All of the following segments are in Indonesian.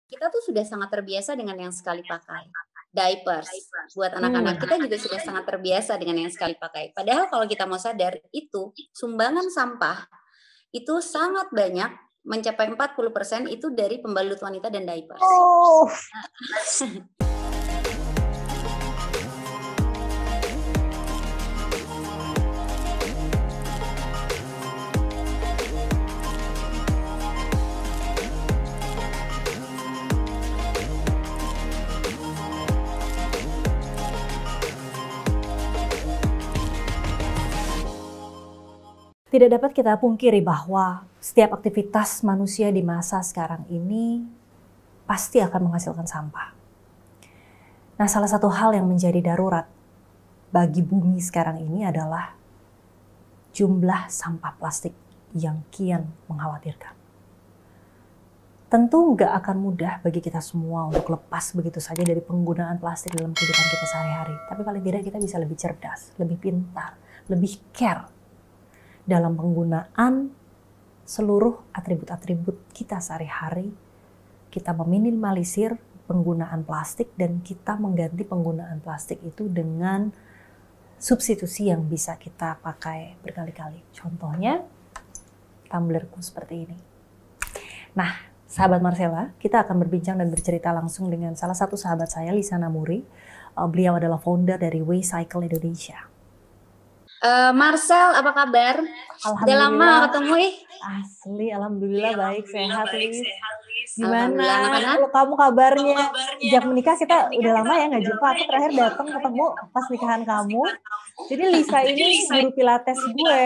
Kita tuh sudah sangat terbiasa dengan yang sekali pakai. Diapers, buat anak-anak kita juga sudah sangat terbiasa dengan yang sekali pakai. Padahal kalau kita mau sadar, itu sumbangan sampah itu sangat banyak, mencapai 40% itu dari pembalut wanita dan diapers. Oh. Tidak dapat kita pungkiri bahwa setiap aktivitas manusia di masa sekarang ini pasti akan menghasilkan sampah. Nah, salah satu hal yang menjadi darurat bagi bumi sekarang ini adalah jumlah sampah plastik yang kian mengkhawatirkan. Tentu nggak akan mudah bagi kita semua untuk lepas begitu saja dari penggunaan plastik dalam kehidupan kita sehari-hari. Tapi paling tidak kita bisa lebih cerdas, lebih pintar, lebih care dalam penggunaan seluruh atribut-atribut kita sehari-hari. Kita meminimalisir penggunaan plastik dan kita mengganti penggunaan plastik itu dengan substitusi yang bisa kita pakai berkali-kali. Contohnya, tumblerku seperti ini. Nah, sahabat Marcella, kita akan berbincang dan bercerita langsung dengan salah satu sahabat saya, Lisa Namuri. Beliau adalah founder dari WeCycle Indonesia. Marcel, apa kabar? Udah lama ketemu Asli, alhamdulillah baik, sehat Lis. Gimana? Kalau kamu kabarnya? Sejak menikah kita udah lama ya nggak jumpa. Aku terakhir datang ketemu pas nikahan kamu. Jadi Lisa ini guru pilates gue.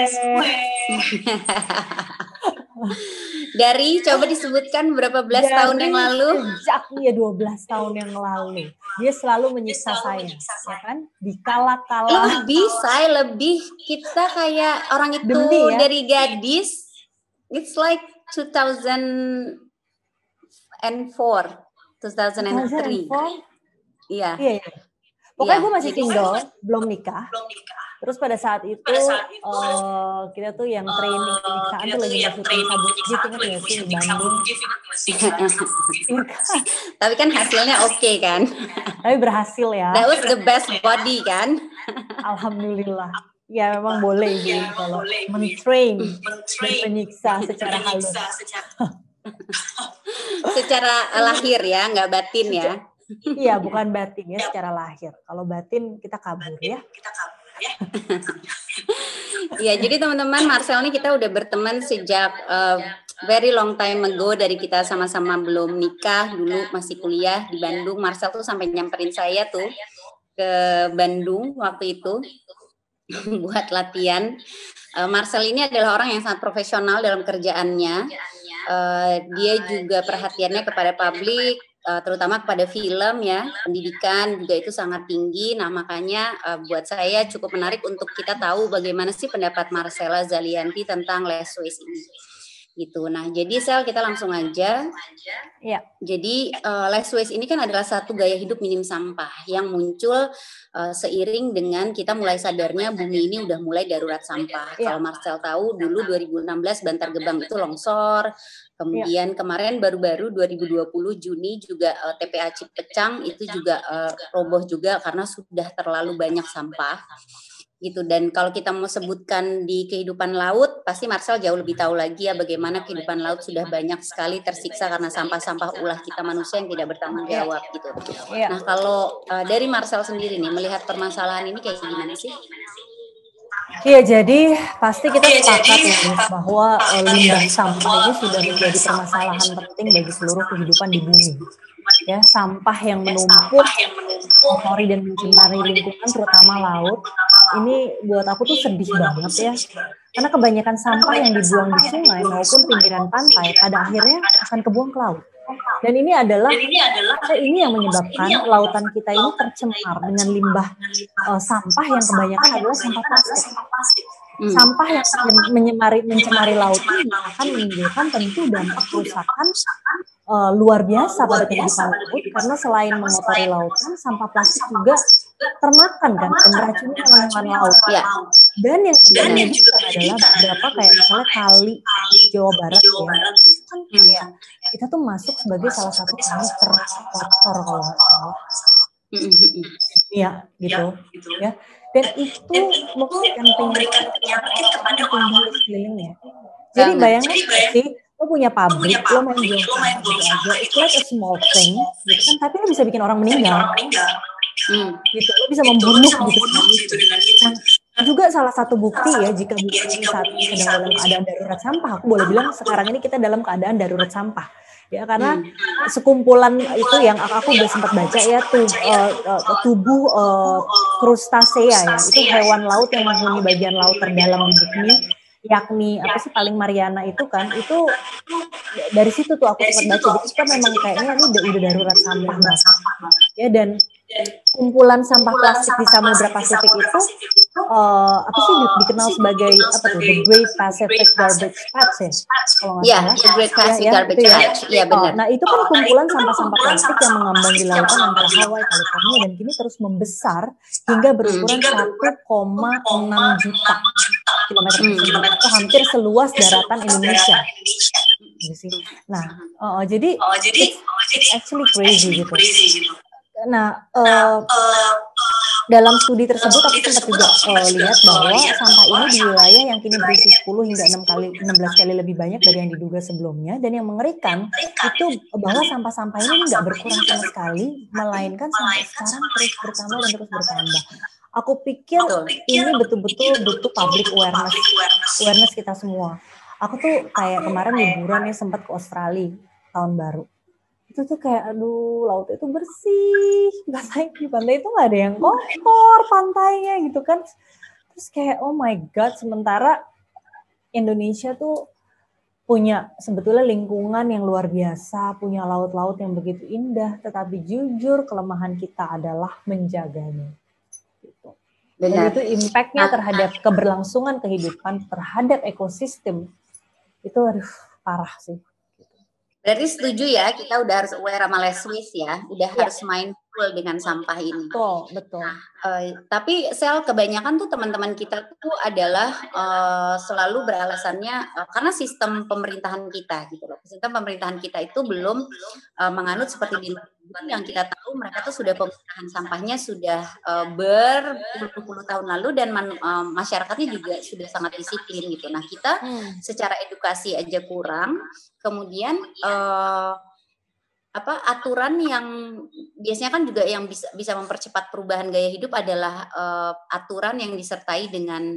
Dari coba disebutkan berapa belas tahun yang lalu? Sejak 12 tahun yang lalu. Dia selalu menyiksa saya, ya kan? Dikala-kala. Lebih. Kita kayak orang itu ya? Dari gadis. It's like 2004, 2003. Iya. Pokoknya gue masih single, belum nikah. Terus pada saat itu kita tuh yang training pemeriksaan tuh lagi masukin sabun gift, ingat nggak sih, di Bandung. Tapi kan hasilnya oke kan? Tapi berhasil ya. That was the best body kan? Alhamdulillah. Ya memang boleh sih kalau mentrain dan menyiksa secara halus. Secara lahir ya, nggak batin ya. Iya, bukan batin ya, secara lahir. Kalau batin kita kabur ya. Ya, jadi teman-teman, Marcel ini kita udah berteman sejak very long time ago, dari kita sama-sama belum nikah, dulu masih kuliah di Bandung. Marcel tuh sampai nyamperin saya tuh ke Bandung waktu itu buat latihan. Marcel ini adalah orang yang sangat profesional dalam kerjaannya. Dia juga perhatiannya kepada publik, terutama kepada film ya, pendidikan juga itu sangat tinggi. Nah makanya buat saya cukup menarik untuk kita tahu bagaimana sih pendapat Marcella Zalianti tentang less waste ini gitu. Nah jadi kita langsung aja ya. Jadi less waste ini kan adalah satu gaya hidup minim sampah yang muncul seiring dengan kita mulai sadarnya bumi ini udah mulai darurat sampah. Kalau Marcel tahu dulu 2016 Bantar Gebang itu longsor. Kemudian kemarin baru-baru 2020 Juni juga TPA Cipecang itu juga roboh juga karena sudah terlalu banyak sampah gitu. Dan kalau kita mau sebutkan di kehidupan laut, pasti Marcel jauh lebih tahu lagi ya bagaimana kehidupan laut sudah banyak sekali tersiksa karena sampah-sampah ulah kita manusia yang tidak bertanggung jawab gitu. Nah kalau dari Marcel sendiri nih melihat permasalahan ini kayak gimana sih? Iya, jadi pasti kita sepakat ya bahwa limbah sampah ini sudah menjadi permasalahan penting bagi seluruh kehidupan di bumi. Ya, sampah yang menumpuk, mengotori dan mencemari lingkungan, terutama laut. Ini buat aku tuh sedih banget ya. Karena kebanyakan sampah yang dibuang di sungai maupun pinggiran pantai pada akhirnya akan kebuang ke laut. Dan ini adalah yang menyebabkan lautan kita ini tercemar dengan limbah sampah yang kebanyakan adalah sampah plastik. Sampah yang mencemari laut ini akan menimbulkan tentu dampak kerusakan luar biasa pada kehidupan laut, karena selain mengotori lautan, sampah plastik juga termakan kan dan meracuni hewan-hewan laut. Ya. Dan yang tidak menyedihkan adalah beberapa kayak misalnya kali Jawa Barat ya, kan kayak kita tuh masuk sebagai salah satu kanker faktor kalau nggak salah. Iya, gitu. Ya. Dan itu memberikan penyakit kepada tinggal di sekelilingnya. Jadi bayangin sih, lo punya pabrik, lo main buang sampah gitu aja, it's like a small thing, gitu kan, tapi lo bisa bikin orang meninggal. Gitu, lo bisa membunuh gitu dengan itu. Nah, juga salah satu bukti ya, jika bumi ini saat ini sedang dalam keadaan darurat sampah, aku boleh bilang sekarang ini kita dalam keadaan darurat sampah. Ya, karena sekumpulan itu yang aku udah sempat baca ya, tubuh krustasea ya, itu hewan laut yang menghuni bagian laut terdalam di bumi, yakni apa sih paling Mariana itu kan, itu dari situ tuh aku sempat baca, jadi kita memang kayaknya ini udah darurat sampah banget. Ya, dan kumpulan sampah plastik di Samudra Pasifik itu apa sih dikenal sebagai apa tuh, the Great Pacific Garbage Patch ya, kalau nggak salah. The Great Pacific Garbage Patch, iya benar. Nah itu kan kumpulan sampah-sampah plastik yang mengambang di lautan antara Hawaii, California, dan kini terus membesar hingga berukuran 1,6 juta kilometer persegi, atau hampir seluas daratan Indonesia. Nah, jadi it's actually crazy gitu. Nah, dalam studi tersebut aku sempat juga lihat bahwa sampah ini di wilayah yang kini berisi 10 hingga 16 kali lebih banyak dari yang diduga sebelumnya, dan yang mengerikan itu bahwa sampah-sampah ini nggak berkurang sama sekali, melainkan sampai sekarang terus bertambah dan terus bertambah. Aku pikir ini betul-betul butuh public awareness kita semua. Aku tuh kayak kemarin liburan ya, sempat ke Australia tahun baru. Itu tuh kayak aduh, laut itu bersih, di pantai itu nggak ada yang kotor pantainya gitu kan. Terus kayak oh my god, sementara Indonesia tuh punya sebetulnya lingkungan yang luar biasa, punya laut-laut yang begitu indah, tetapi jujur kelemahan kita adalah menjaganya. Gitu. Dan itu impact-nya terhadap keberlangsungan kehidupan, terhadap ekosistem itu aduh parah sih. Berarti setuju ya, kita udah harus aware sama less waste ya, udah harus mindful dengan sampah ini. Betul. Tapi Sel, kebanyakan tuh teman-teman kita tuh adalah selalu beralasannya karena sistem pemerintahan kita gitu loh. Sistem pemerintahan kita itu belum menganut seperti di luar yang kita tahu, mereka tuh sudah pemerintahan sampahnya sudah berpuluh-puluh tahun lalu, dan masyarakatnya juga sudah sangat disiplin gitu. Nah kita secara edukasi aja kurang. Kemudian aturan yang biasanya kan juga yang bisa mempercepat perubahan gaya hidup adalah aturan yang disertai dengan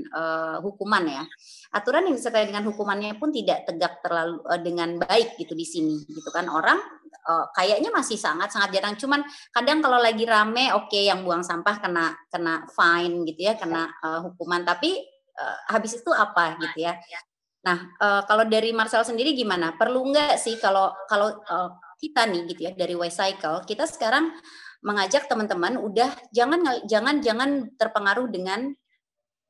hukuman ya. Aturan yang disertai dengan hukumannya pun tidak tegak terlalu dengan baik gitu di sini gitu kan. Orang kayaknya masih sangat jarang, cuman kadang kalau lagi rame yang buang sampah kena fine gitu ya, kena hukuman, tapi habis itu apa gitu ya. Nah, kalau dari Marcel sendiri gimana? Perlu nggak sih kalau kita nih gitu ya dari WCycle, kita sekarang mengajak teman-teman udah jangan terpengaruh dengan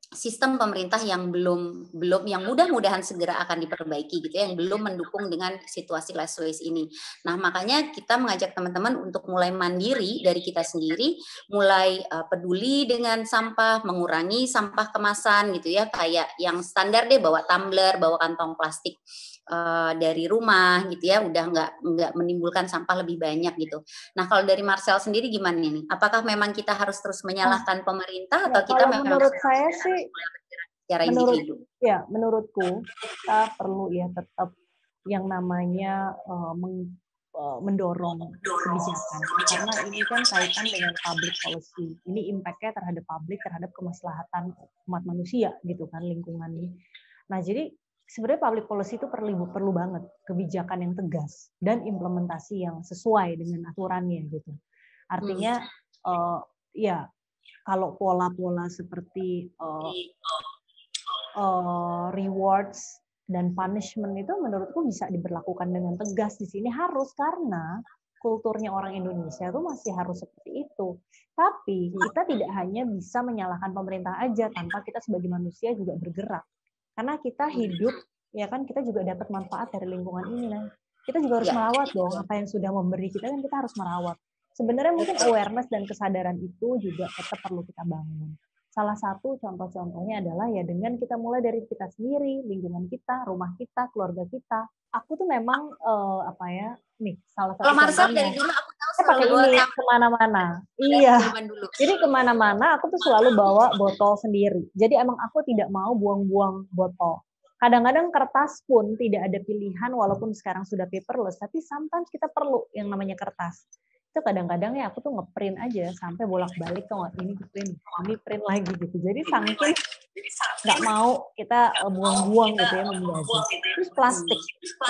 sistem pemerintah yang belum yang mudah-mudahan segera akan diperbaiki gitu ya, yang belum mendukung dengan situasi less waste ini. Nah, makanya kita mengajak teman-teman untuk mulai mandiri dari kita sendiri, mulai peduli dengan sampah, mengurangi sampah kemasan gitu ya, kayak yang standar deh, bawa tumbler, bawa kantong plastik dari rumah gitu ya, udah nggak menimbulkan sampah lebih banyak gitu. Nah, kalau dari Marcel sendiri gimana nih? Apakah memang kita harus terus menyalahkan pemerintah atau kita memang menurut saya sih menurutku kita perlu ya tetap yang namanya mendorong kebijakan, karena ini kan kaitan dengan public policy. Ini impact-nya terhadap publik, terhadap kemaslahatan umat manusia gitu kan, lingkungan ini. Nah, jadi sebenarnya public policy itu perlu banget kebijakan yang tegas dan implementasi yang sesuai dengan aturannya gitu. Artinya kalau pola-pola seperti rewards dan punishment itu menurutku bisa diberlakukan dengan tegas di sini, harus, karena kulturnya orang Indonesia tuh masih harus seperti itu. Tapi kita tidak hanya bisa menyalahkan pemerintah aja, tanpa kita sebagai manusia juga bergerak. Karena kita hidup, ya kan, kita juga dapat manfaat dari lingkungan ini. Nah, kita juga harus merawat dong apa yang sudah memberi kita, kan kita harus merawat. Sebenarnya mungkin awareness dan kesadaran itu juga tetap perlu kita bangun. salah satu contoh-contohnya adalah ya dengan kita mulai dari kita sendiri, lingkungan kita, rumah kita, keluarga kita. Aku tuh memang nih salah satu Kalau Marcel contohnya. dari dulu aku tahu Saya selalu pakai bawa ini sama kemana-mana. Iya. zaman dulu. Jadi kemana-mana aku tuh selalu bawa botol sendiri. Jadi emang aku tidak mau buang-buang botol. Kadang-kadang kertas pun tidak ada pilihan walaupun sekarang sudah paperless, tapi sometimes kita perlu yang namanya kertas. Itu kadang-kadang ya aku tuh ngeprint aja sampai bolak-balik tuh ini print lagi gitu. Jadi saking nggak mau kita buang-buang gitu ya, membazir. Terus plastik.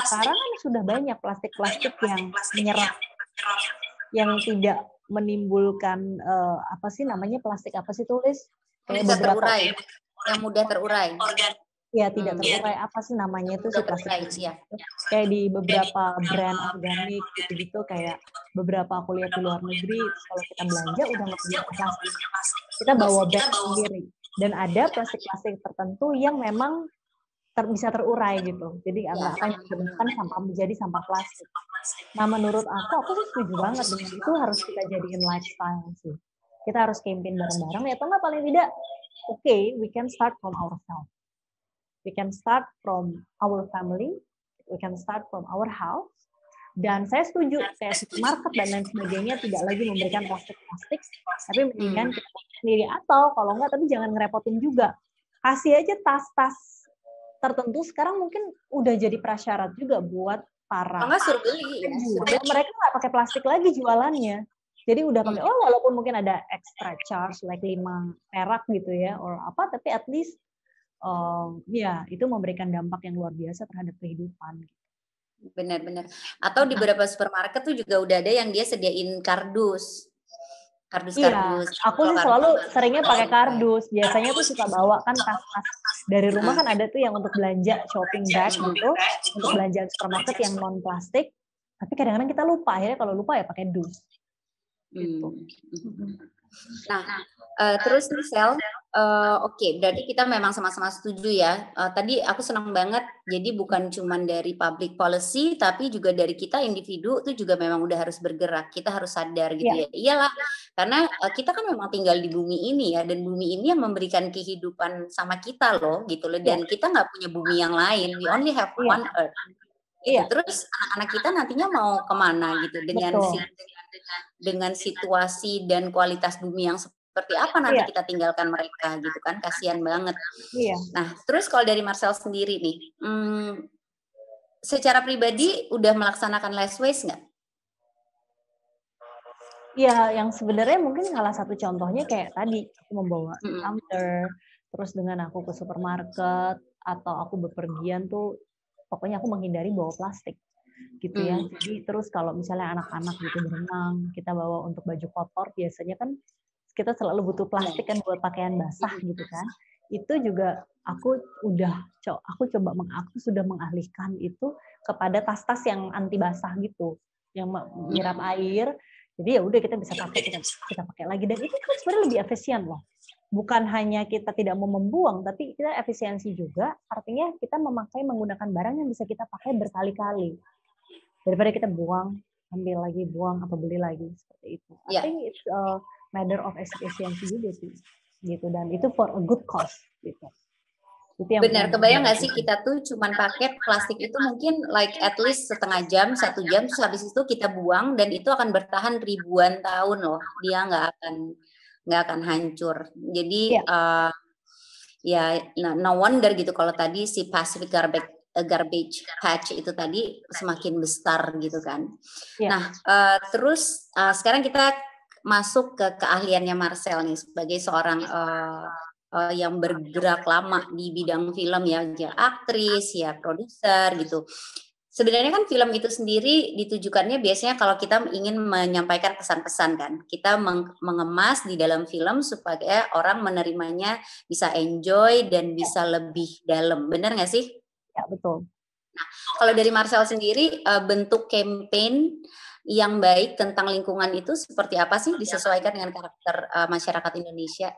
Sekarang kan sudah banyak plastik-plastik yang menyerap, yang tidak menimbulkan apa sih namanya plastik apa sih tulis kayak beberapa terurai, yang mudah terurai. Ya tidak terurai apa sih namanya itu si plastik ya. Kayak di beberapa brand organik gitu-gitu kayak beberapa aku lihat di luar negeri kalau kita belanja udah nggak punya plastik, kita bawa bag sendiri dan ada plastik-plastik tertentu yang memang bisa terurai gitu, jadi nggak akan digunakan sampah menjadi sampah plastik. Nah menurut aku sih setuju banget dengan itu, harus kita jadiin lifestyle sih. Kita harus campaign bareng-bareng ya, atau nggak paling tidak, we can start from ourselves. We can start from our family, we can start from our house. Dan saya setuju, kayak supermarket dan lain sebagainya tidak lagi memberikan plastik-plastik, tapi mendingan kita sendiri. Atau kalau nggak, tapi jangan ngerepotin juga. Kasih aja tas-tas tertentu, sekarang mungkin udah jadi prasyarat juga buat para. Enggak suruh beli ya. Mereka nggak pakai plastik lagi jualannya. Jadi udah pakai, walaupun mungkin ada extra charge, like 5 perak gitu ya, or apa, tapi at least itu memberikan dampak yang luar biasa terhadap kehidupan. Benar-benar. Atau di beberapa supermarket tuh juga udah ada yang dia sediain kardus. Kardus. Aku sih selalu seringnya pakai kardus. Biasanya tuh suka bawa kan tas-tas dari rumah kan ada tuh yang untuk belanja shopping bag gitu, untuk belanja supermarket yang non plastik. Tapi kadang-kadang kita lupa, akhirnya kalau lupa ya pakai dus. Gitu. Nah, terus nih Sel, oke, berarti kita memang sama-sama setuju ya. Tadi aku senang banget, jadi bukan cuma dari public policy, tapi juga dari kita individu itu juga memang udah harus bergerak. Kita harus sadar gitu ya. Iyalah, karena kita kan memang tinggal di bumi ini ya, dan bumi ini yang memberikan kehidupan sama kita loh, gitu loh. Dan kita nggak punya bumi yang lain. We only have one earth. Gitu. Terus anak-anak kita nantinya mau kemana gitu dengan situasi dan kualitas bumi yang seperti apa nanti kita tinggalkan mereka gitu kan, kasihan banget. Nah terus kalau dari Marcel sendiri nih, secara pribadi udah melaksanakan less waste nggak? Ya, yang sebenarnya mungkin salah satu contohnya kayak tadi aku membawa tumbler, terus dengan aku ke supermarket atau aku bepergian tuh pokoknya aku menghindari bawa plastik gitu ya. Jadi terus kalau misalnya anak-anak gitu berenang, kita bawa untuk baju kotor, biasanya kan kita selalu butuh plastik kan buat pakaian basah gitu kan. Itu juga aku sudah mengalihkan itu kepada tas-tas yang anti basah gitu, yang menyerap air. Jadi ya udah kita bisa pakai lagi, dan itu kan sebenarnya lebih efisien loh. Bukan hanya kita tidak mau membuang, tapi kita efisiensi juga, artinya kita menggunakan barang yang bisa kita pakai berkali-kali. Daripada kita buang, ambil lagi, buang, atau beli lagi, seperti itu. I think it's a matter of efisiensi juga sih. Gitu, dan itu for a good cause. Gitu. Itu yang benar, kebayang nggak sih kita tuh cuman pakai plastik itu mungkin like at least setengah jam, 1 jam, terus habis itu kita buang, dan itu akan bertahan ribuan tahun loh. Dia nggak akan hancur. Jadi ya no wonder gitu kalau tadi si Pacific garbage patch itu tadi semakin besar gitu kan. Nah terus sekarang kita masuk ke keahliannya Marcel nih sebagai seorang yang bergerak lama di bidang film ya, aktris ya, produser gitu. Sebenarnya kan film itu sendiri ditujukannya biasanya kalau kita ingin menyampaikan pesan-pesan kan. Kita mengemas di dalam film supaya orang menerimanya bisa enjoy dan bisa lebih dalam. Benar nggak sih? Ya, betul. Nah, kalau dari Marcel sendiri, bentuk campaign yang baik tentang lingkungan itu seperti apa sih disesuaikan dengan karakter masyarakat Indonesia?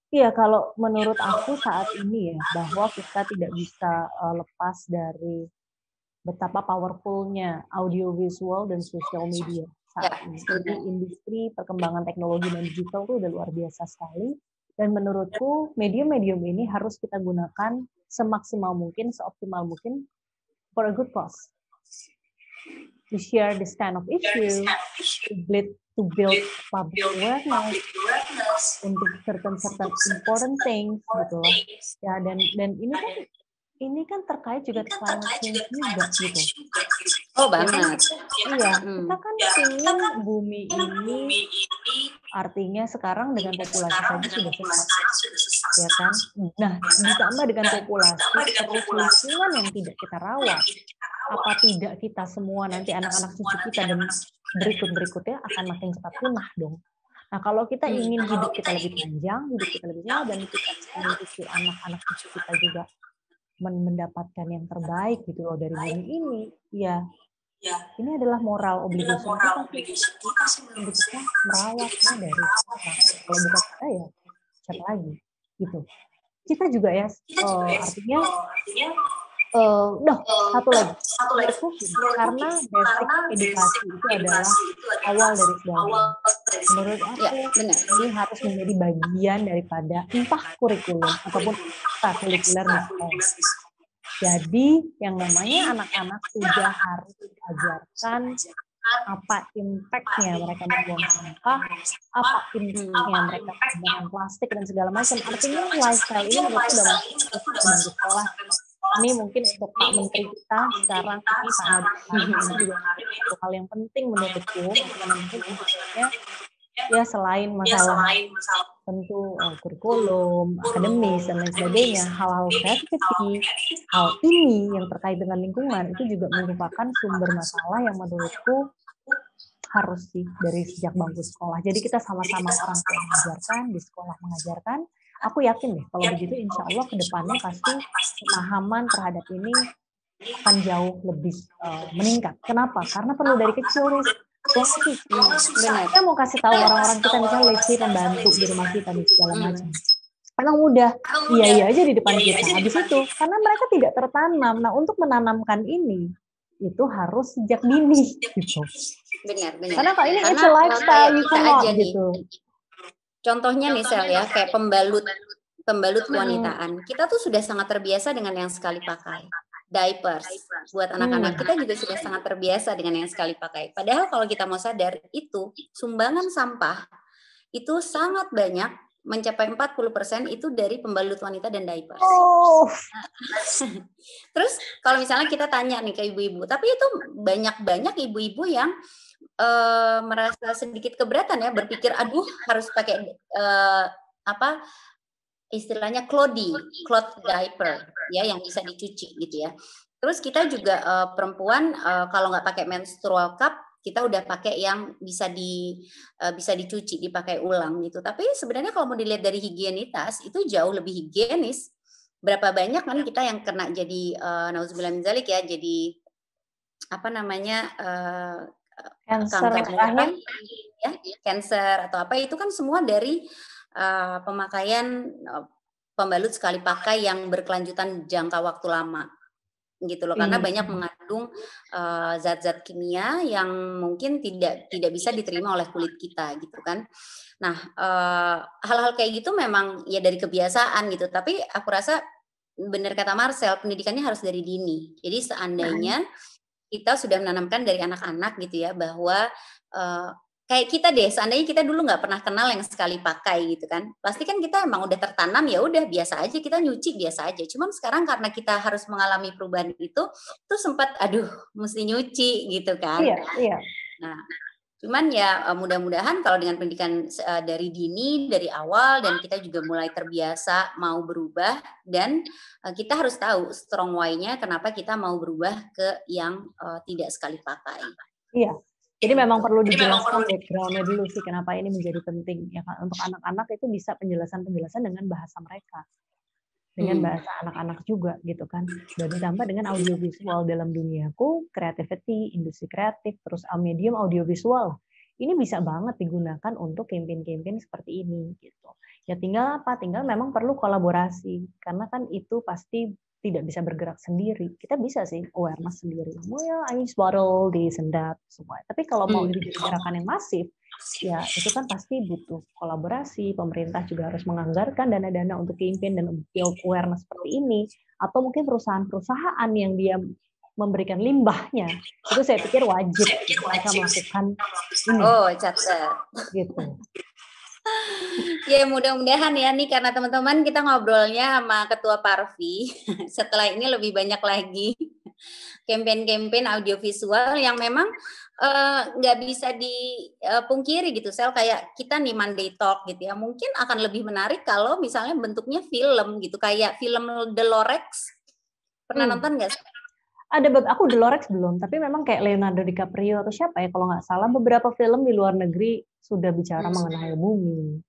Iya, kalau menurut aku saat ini ya, bahwa kita tidak bisa lepas dari betapa powerful-nya audiovisual dan sosial media saat ini. Jadi industri perkembangan teknologi dan digital itu udah luar biasa sekali. Dan menurutku medium-medium ini harus kita gunakan semaksimal mungkin, seoptimal mungkin for a good cause. To share this kind of issue, to build public awareness untuk certain important things gitu loh. Ya, dan ini kan terkait juga climate change juga gitu. Oh banget. Iya, kita kan ingin bumi ini artinya sekarang dengan populasi saja sudah sesat, ya kan? Nah, ditambah dengan populasi terus lingkungan yang tidak kita rawat. Apa tidak kita semua nanti anak-anak cucu kita dan berikutnya akan makin cepat punah dong. Nah, kalau kita ingin hidup kita lebih panjang, hidup kita lebih lama, dan kita ingin cucu anak-anak cucu kita juga mendapatkan yang terbaik gitu loh dari bumi ini, ya ini adalah moral obligation kita sih untuk kita merawatnya dari sekarang. Kalau bukan kita ya siapa lagi gitu. Kita juga ya artinya satu lagi karena basic edukasi itu adalah awal dari segalanya. Menurut aku ini harus menjadi bagian daripada entah kurikulum ataupun kurikuler di sekolah. Jadi yang namanya anak-anak sudah harus diajarkan apa impact-nya mereka membuang sampah, apa impact-nya mereka menggunakan plastik dan segala macam. Artinya lifestyle ini menurutku sudah masuk di sekolah. Ini mungkin untuk Pak Menteri kita sekarang ini Pak Nadiem ini juga satu hal yang penting menurutku. Ya selain masalah tentu kurikulum, akademis dan lain sebagainya, hal-hal kreativiti, hal ini yang terkait dengan lingkungan itu juga merupakan sumber masalah yang menurutku harus sih dari sejak bangku sekolah. Jadi kita sama-sama orang tua mengajarkan, di sekolah mengajarkan. Aku yakin deh kalau begitu insya Allah ke depannya pasti pemahaman terhadap ini akan jauh lebih meningkat. Kenapa? Karena perlu dari kecil nih. Benar. Kita mau kasih tahu orang-orang kita misalnya Lesti pembantu di rumah kita nih segala macam. Emang mudah, iya aja di depan kita. Habis itu karena mereka tidak tertanam. Nah untuk menanamkan ini itu harus sejak dini gitu. Benar. Karena kalau ini it's a lifestyle you cannot gitu. Contohnya nih Sel ya, kayak pembalut kewanitaan. Kita tuh sudah sangat terbiasa dengan yang sekali pakai. Diapers buat anak-anak kita juga sudah sangat terbiasa dengan yang sekali pakai. Padahal kalau kita mau sadar itu sumbangan sampah itu sangat banyak, mencapai 40% itu dari pembalut wanita dan diapers. Terus kalau misalnya kita tanya nih ke ibu-ibu, tapi itu banyak ibu-ibu yang merasa sedikit keberatan ya, berpikir aduh harus pakai istilahnya cloth diaper ya yang bisa dicuci gitu ya. Terus kita juga perempuan kalau nggak pakai menstrual cup kita udah pakai yang bisa dicuci, dipakai ulang gitu. Tapi sebenarnya kalau mau dilihat dari higienitas itu jauh lebih higienis. Berapa banyak kan kita yang kena jadi nauzubillah min dzalik ya, jadi kanker rahim ya, cancer atau apa itu kan semua dari pemakaian pembalut sekali pakai yang berkelanjutan jangka waktu lama gitu loh, karena banyak mengandung zat-zat kimia yang mungkin tidak bisa diterima oleh kulit kita gitu kan. Nah hal-hal kayak gitu memang ya dari kebiasaan gitu, tapi aku rasa benar kata Marcel, pendidikannya harus dari dini. Jadi seandainya kita sudah menanamkan dari anak-anak gitu ya, bahwa kayak kita deh, seandainya kita dulu nggak pernah kenal yang sekali pakai gitu kan, pasti kan kita emang udah tertanam ya udah biasa aja, kita nyuci biasa aja. Cuman sekarang karena kita harus mengalami perubahan itu sempat aduh mesti nyuci gitu kan. Iya. Nah cuman ya mudah-mudahan kalau dengan pendidikan dari dini, dari awal, dan kita juga mulai terbiasa mau berubah, dan kita harus tahu strong why-nya kenapa kita mau berubah ke yang tidak sekali pakai. Iya. Jadi memang perlu dijelaskan background-nya dulu sih kenapa ini menjadi penting ya kan, untuk anak-anak itu bisa penjelasan dengan bahasa mereka. Dengan bahasa anak-anak juga gitu kan. Dan ditambah dengan audiovisual dalam duniaku, creativity, industri kreatif, terus medium audiovisual. Ini bisa banget digunakan untuk campaign-campaign seperti ini gitu. Ya tinggal memang perlu kolaborasi karena kan itu pasti tidak bisa bergerak sendiri. Kita bisa sih awareness sendiri. Oh ya, I use bottle, this and that, semua. Tapi kalau mau jadi gerakan yang masif, ya itu kan pasti butuh kolaborasi, pemerintah juga harus menganggarkan dana-dana untuk campaign dan build awareness seperti ini, atau mungkin perusahaan-perusahaan yang dia memberikan limbahnya, itu saya pikir wajib mereka melakukan ini. Oh, catat. Gitu. Ya mudah-mudahan ya nih, karena teman-teman kita ngobrolnya sama Ketua Parvi. Setelah ini lebih banyak lagi campaign-campaign audiovisual yang memang nggak bisa dipungkiri gitu, Sel, kayak kita nih Monday Talk gitu ya, mungkin akan lebih menarik kalau misalnya bentuknya film gitu, kayak film The Lorex. Pernah nonton nggak? Ada aku The Lorex belum, tapi memang kayak Leonardo DiCaprio atau siapa ya kalau nggak salah, beberapa film di luar negeri sudah bicara mengenai bumi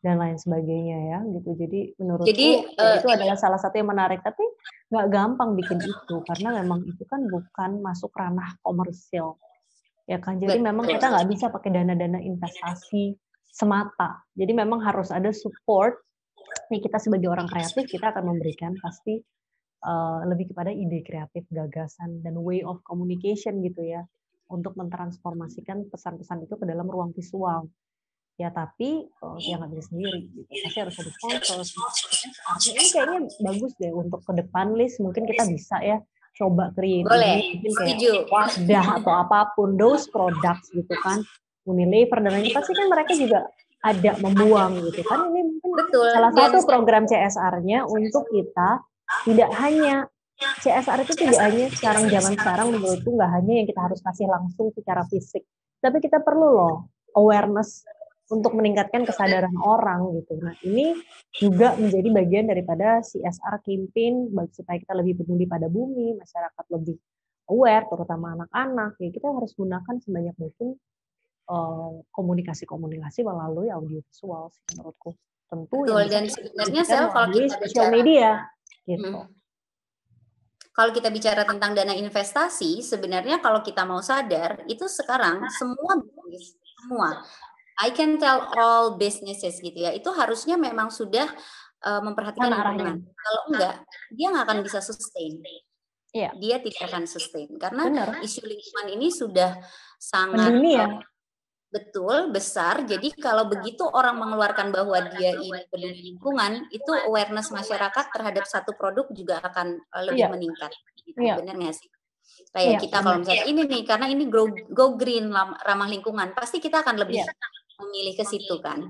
dan lain sebagainya ya gitu. Jadi menurutku itu adalah salah satu yang menarik, tapi nggak gampang bikin itu karena memang itu kan bukan masuk ranah komersil. Ya kan, jadi memang kita nggak bisa pakai dana-dana investasi semata. Jadi memang harus ada support. Nih kita sebagai orang kreatif kita akan memberikan pasti lebih kepada ide kreatif, gagasan dan way of communication gitu ya, untuk mentransformasikan pesan-pesan itu ke dalam ruang visual. Ya tapi ya nggak bisa sendiri gitu. Pasti harus ada sponsor. Ini kayaknya bagus deh untuk ke depan, list mungkin kita bisa ya coba create ini mungkin kayak wadah atau apapun those products gitu kan, Unilever dan lain pasti kan mereka juga ada membuang gitu kan, ini mungkin salah satu program CSR-nya untuk kita tidak hanya CSR itu tidak hanya zaman sekarang menurutku nggak hanya yang kita harus kasih langsung secara fisik, tapi kita perlu loh awareness untuk meningkatkan kesadaran orang gitu. Nah ini juga menjadi bagian daripada CSR campaign supaya kita lebih peduli pada bumi, masyarakat lebih aware, terutama anak-anak. Ya kita harus gunakan sebanyak mungkin komunikasi-komunikasi melalui audiovisual sih menurutku. Tentu betul, dan sebenarnya kalau kita social media gitu. Kalau kita bicara tentang dana investasi, sebenarnya kalau kita mau sadar itu sekarang semua bisnis, semua I can tell all businesses gitu ya, itu harusnya memang sudah memperhatikan lingkungan. Kalau enggak, dia nggak akan bisa sustain. Iya. Dia tidak akan sustain karena isu lingkungan ini sudah sangat betul besar. Jadi kalau begitu orang mengeluarkan bahwa dia ini peduli lingkungan, itu awareness masyarakat terhadap satu produk juga akan lebih meningkat. Gitu. Benar nggak sih? Kayak kita kalau misalnya ini nih, karena ini go green, ramah lingkungan, pasti kita akan lebih memilih ke situ kan.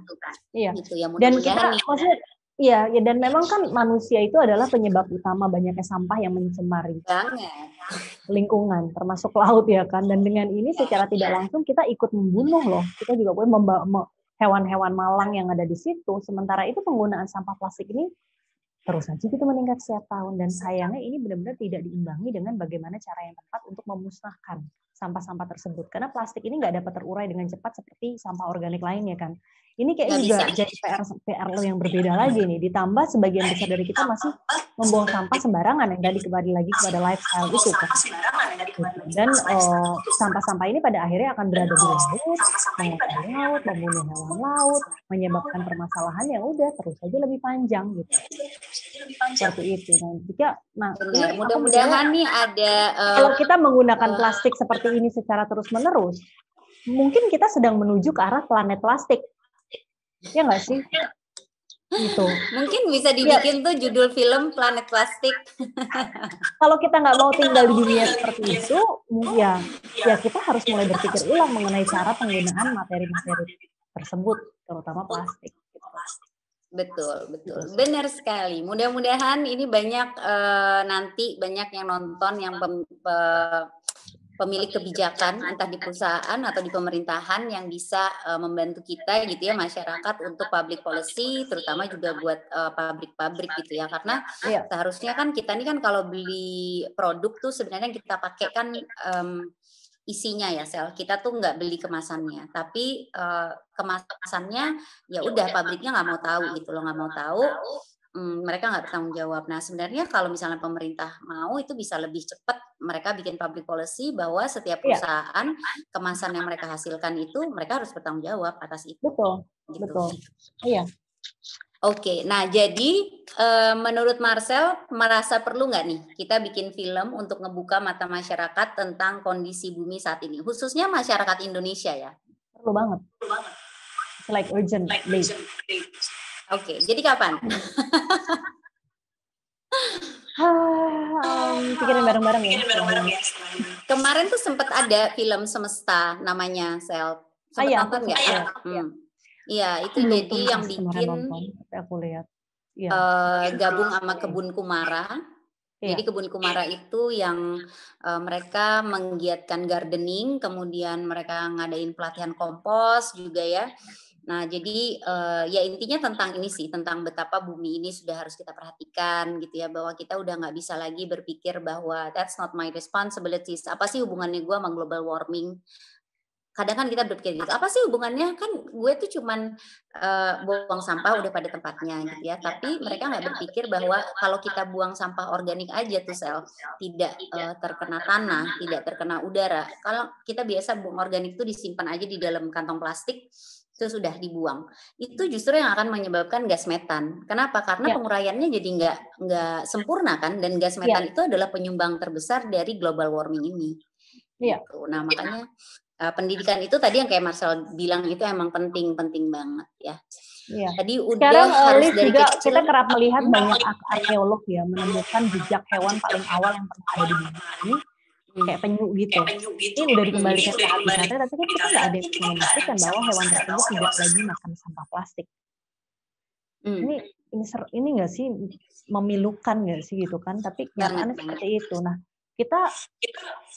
Iya. Gitu ya, dan kita maksudnya ya dan memang kan manusia itu adalah penyebab utama banyaknya sampah yang mencemari lingkungan, termasuk laut ya kan. Dan dengan ini secara tidak langsung kita ikut membunuh loh. Kita juga boleh hewan-hewan malang yang ada di situ. Sementara itu penggunaan sampah plastik ini terus saja gitu meningkat setiap tahun, dan sayangnya ini benar-benar tidak diimbangi dengan bagaimana cara yang tepat untuk memusnahkan sampah-sampah tersebut, karena plastik ini nggak dapat terurai dengan cepat seperti sampah organik lainnya kan. Ini kayaknya juga jadi PR yang berbeda lagi nih, ditambah sebagian besar dari kita masih membuang sampah sembarangan, yang tadi kembali lagi kepada lifestyle itu kan. Dan sampah-sampah ini pada akhirnya akan berada di laut, mengotori laut, membunuh hewan laut, menyebabkan permasalahan yang udah terus saja lebih panjang gitu. Seperti itu. Nah, mudah-mudahan nih ada kalau kita menggunakan plastik seperti ini secara terus-menerus, mungkin kita sedang menuju ke arah planet plastik. Ya nggak sih? Gitu. Mungkin bisa dibikin tuh judul film Planet Plastik. Kalau kita nggak mau tinggal di dunia seperti itu, ya kita harus mulai berpikir ulang mengenai cara penggunaan materi-materi tersebut, terutama plastik. Betul. Benar sekali. Mudah-mudahan ini banyak nanti banyak yang nonton, yang pemilik kebijakan entah di perusahaan atau di pemerintahan yang bisa membantu kita gitu ya, masyarakat, untuk public policy, terutama juga buat pabrik-pabrik gitu ya, karena seharusnya kan kita ini kan kalau beli produk tuh sebenarnya kita pakai kan isinya ya, Sel, kita tuh nggak beli kemasannya, tapi kemasannya ya udah pabriknya nggak mau tahu gitu loh, nggak mau tahu. Mereka nggak bertanggung jawab. Nah sebenarnya kalau misalnya pemerintah mau, itu bisa lebih cepat mereka bikin public policy bahwa setiap perusahaan kemasan yang mereka hasilkan itu mereka harus bertanggung jawab atas itu. Betul. Iya. Oke, nah jadi menurut Marcel merasa perlu nggak nih kita bikin film untuk ngebuka mata masyarakat tentang kondisi bumi saat ini, khususnya masyarakat Indonesia ya? perlu banget. It's like urgent. Oke, jadi kapan? Pikirin bareng-bareng ya. Kemarin tuh sempat ada film Semesta namanya, Sel. Sempat nonton nggak ya? Iya, itu Belum jadi yang bikin aku lihat. Gabung sama Kebun Kumara. Jadi Kebun Kumara itu yang mereka menggiatkan gardening, kemudian mereka ngadain pelatihan kompos juga ya. Nah, jadi ya intinya tentang ini sih, tentang betapa bumi ini sudah harus kita perhatikan gitu ya, bahwa kita udah nggak bisa lagi berpikir bahwa that's not my responsibilities. Apa sih hubungannya gue sama global warming? Kadang kan kita berpikir gitu, apa sih hubungannya, kan gue tuh cuman buang sampah udah pada tempatnya gitu ya, tapi mereka nggak berpikir bahwa kalau kita buang sampah organik aja tuh Sel, tidak terkena tanah, tidak terkena udara. Kalau kita biasa buang organik tuh disimpan aja di dalam kantong plastik, itu sudah dibuang. Itu justru yang akan menyebabkan gas metan. Kenapa? Karena penguraiannya jadi nggak sempurna kan, dan gas metan itu adalah penyumbang terbesar dari global warming ini. Gitu. Nah makanya pendidikan itu tadi yang kayak Marcel bilang itu emang penting banget ya. Tadi udah sekarang harus dari juga kecil, kita kerap melihat banyak arkeolog ya menemukan jejak hewan paling awal yang pernah ada di bumi ini, kayak penyu gitu. Ini udah dikembalikan ke habitatnya, tapi kan kita nggak ada yang memastikan bahwa hewan tersebut tidak lagi makan sampah plastik. Ini nggak sih memilukan nggak sih gitu kan? Tapi kenyataannya seperti itu. Nah kita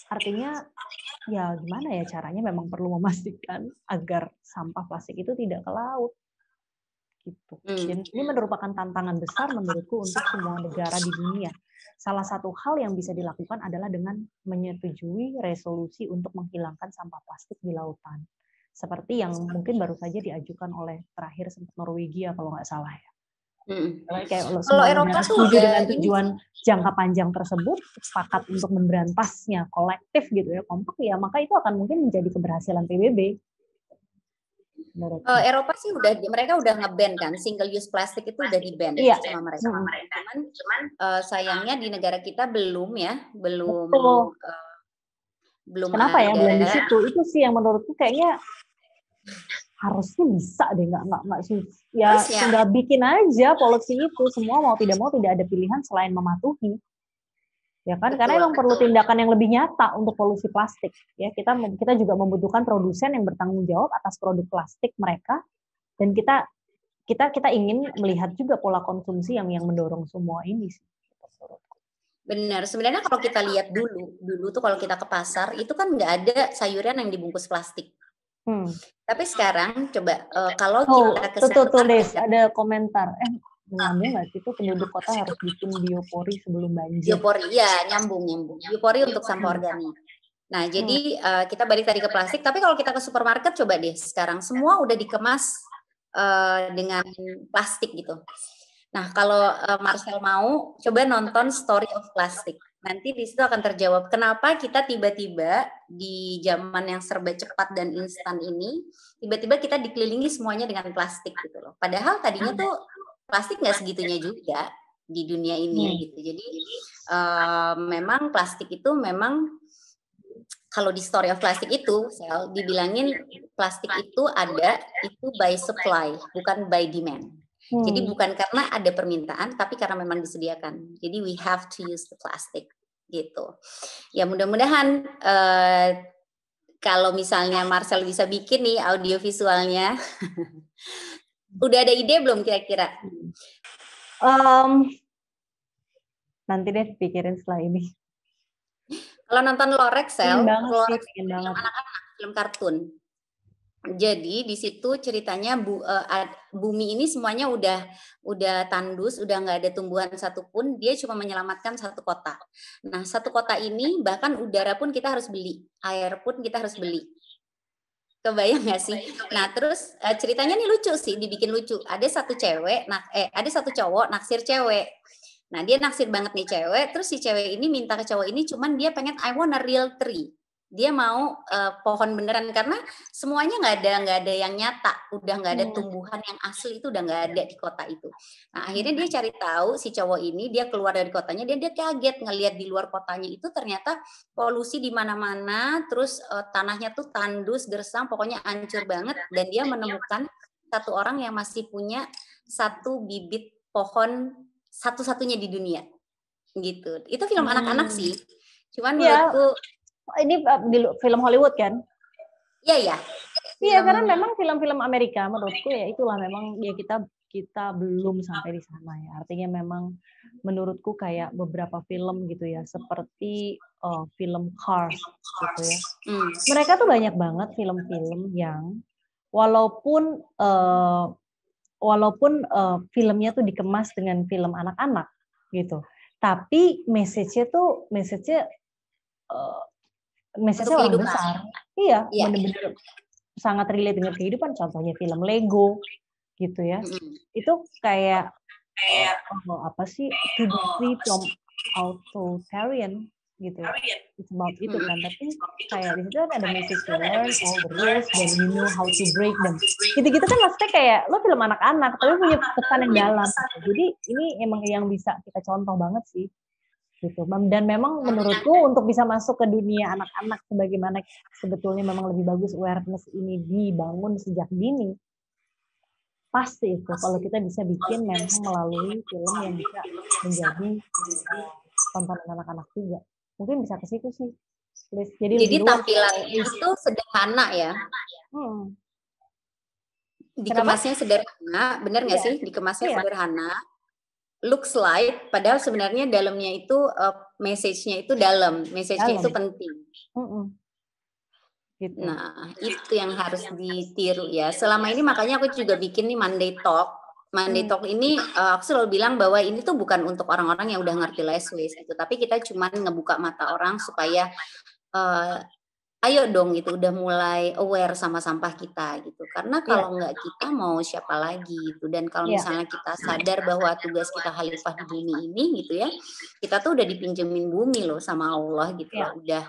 artinya ya gimana ya caranya, memang perlu memastikan agar sampah plastik itu tidak ke laut gitu. Dan ini merupakan tantangan besar menurutku untuk semua negara di dunia. Salah satu hal yang bisa dilakukan adalah dengan menyetujui resolusi untuk menghilangkan sampah plastik di lautan. Seperti yang mungkin baru saja diajukan oleh terakhir sempat Norwegia kalau nggak salah ya. Kalau Eropa setuju dengan tujuan jangka panjang tersebut, sepakat untuk memberantasnya kolektif gitu ya, kompak ya, maka itu akan mungkin menjadi keberhasilan PBB. Eropa sih mereka udah nge-ban kan, single use plastic itu udah di-ban sama mereka. Cuman sayangnya di negara kita belum ya, belum Kenapa ada. Ya belum di situ? Itu sih yang menurutku kayaknya harusnya bisa deh, nggak ya tinggal bikin aja policy itu, semua mau tidak ada pilihan selain mematuhi ya kan. Karena emang perlu tindakan yang lebih nyata untuk polusi plastik ya. Kita juga membutuhkan produsen yang bertanggung jawab atas produk plastik mereka, dan kita ingin melihat juga pola konsumsi yang mendorong semua ini sih. Benar, sebenarnya kalau kita lihat dulu tuh kalau kita ke pasar itu kan nggak ada sayuran yang dibungkus plastik. Tapi sekarang coba kalau kita tuh Des, ada komentar nyambung nggak sih, itu penduduk kota harus bikin biopori sebelum banjir. Biopori ya, nyambung biopori untuk sampah organik. Nah jadi kita balik tadi ke plastik, tapi kalau kita ke supermarket coba deh, sekarang semua udah dikemas dengan plastik gitu. Nah kalau Marcel mau coba nonton Story of Plastic, nanti di situ akan terjawab kenapa kita tiba-tiba di zaman yang serba cepat dan instan ini tiba-tiba kita dikelilingi semuanya dengan plastik gitu loh. Padahal tadinya tuh plastik nggak segitunya juga di dunia ini gitu. Jadi memang plastik itu memang kalau di Story of Plastic itu dibilangin plastik itu ada itu by supply bukan by demand. Jadi bukan karena ada permintaan, tapi karena memang disediakan. Jadi we have to use the plastic, gitu. Ya mudah-mudahan kalau misalnya Marcel bisa bikin nih audio visualnya, udah ada ide belum kira-kira? Nanti deh pikirin setelah ini. Kalau nonton Lorex, Lorex anak-anak film kartun. Jadi di situ ceritanya bumi ini semuanya udah tandus, udah nggak ada tumbuhan satupun. Dia cuma menyelamatkan satu kota. Nah satu kota ini bahkan udara pun kita harus beli, air pun kita harus beli. Kebayang nggak sih? Nah terus ceritanya nih lucu sih, dibikin lucu. Ada satu cowok naksir cewek. Nah dia naksir banget nih cewek. Terus si cewek ini minta ke cowok ini, cuman dia pengen I want a real tree. Dia mau pohon beneran karena semuanya nggak ada yang nyata, udah nggak ada tumbuhan yang asli itu udah nggak ada di kota itu. Nah akhirnya dia cari tahu si cowok ini, dia keluar dari kotanya, dia kaget ngelihat di luar kotanya itu ternyata polusi di mana-mana, terus tanahnya tuh tandus, gersang, pokoknya hancur banget, dan dia menemukan satu orang yang masih punya satu bibit pohon satu-satunya di dunia gitu. Itu film anak-anak sih, cuman menurutku ini di film Hollywood kan? Iya. Iya, karena memang film-film Amerika menurutku ya itulah memang ya kita belum sampai di sana ya. Artinya memang menurutku kayak beberapa film gitu ya, seperti film Cars gitu ya. Mereka tuh banyak banget film-film yang walaupun filmnya tuh dikemas dengan film anak-anak gitu, tapi message-nya orang besar. Iya, benar-benar sangat relate dengan kehidupan. Contohnya film Lego, gitu ya. Itu kayak apa sih? To be free from authoritarian, gitu. It's about itu kan. Tapi kayak di situ kan ada message to learn all the rules, then you know how to break them. Gitu-gitu kan maksudnya kayak lo film anak-anak, tapi punya pesan yang dalam. Jadi ini emang yang bisa kita contoh banget sih. Gitu. Dan memang menurutku untuk bisa masuk ke dunia anak-anak sebagaimana sebetulnya memang lebih bagus awareness ini dibangun sejak dini, pasti itu kalau kita bisa bikin memang melalui film yang bisa menjadi tontonan anak-anak juga, mungkin bisa ke situ sih. Jadi tampilannya itu sederhana ya. Dikemasnya sederhana, benar nggak sih? Dikemasnya sederhana. Looks like, padahal sebenarnya dalamnya itu message-nya itu dalam, message-nya itu penting. Gitu. Nah, itu yang harus ditiru ya. Selama ini makanya aku juga bikin nih Monday Talk. Monday Talk ini aku selalu bilang bahwa ini tuh bukan untuk orang-orang yang udah ngerti less waste gitu, tapi kita cuma ngebuka mata orang supaya ayo dong gitu, udah mulai aware sama sampah kita gitu. Karena kalau nggak kita mau siapa lagi gitu. Dan kalau misalnya kita sadar bahwa tugas kita khalifah di bumi ini gitu ya, kita tuh udah dipinjemin bumi loh sama Allah gitu loh. Udah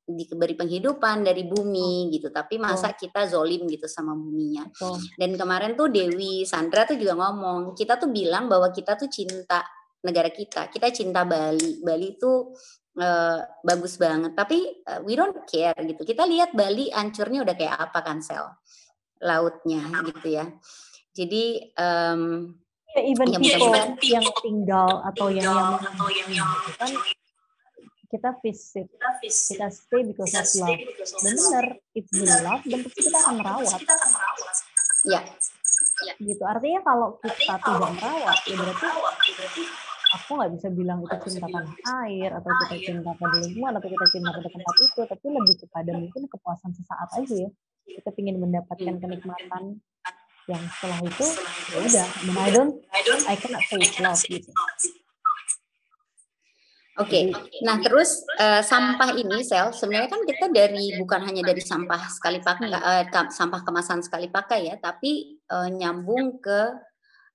diberi penghidupan dari bumi gitu. Tapi masa kita zolim gitu sama buminya. Dan kemarin tuh Dewi Sandra tuh juga ngomong, kita tuh bilang bahwa kita tuh cinta negara kita cinta Bali. Bali tuh bagus banget, tapi we don't care gitu. Kita lihat Bali hancurnya udah kayak apa kan, Sel, lautnya gitu ya. Jadi even people yang tinggal atau yang kan kita visit, kita stay because of love. Benar, it's the love dan pasti kita akan merawat. Ya. Gitu. Artinya kalau kita tidak merawat, ya berarti aku nggak bisa bilang itu cinta tanah air atau kita cinta pada lingkungan atau kita cinta pada tempat itu, tapi lebih kepada mungkin kepuasan sesaat aja ya. Kita ingin mendapatkan kenikmatan yang setelah itu ya udah. I cannot say it's love gitu. Oke. Nah terus sampah ini, Sel, sebenarnya kan kita bukan hanya dari sampah sekali pakai, sampah kemasan sekali pakai ya, tapi nyambung ke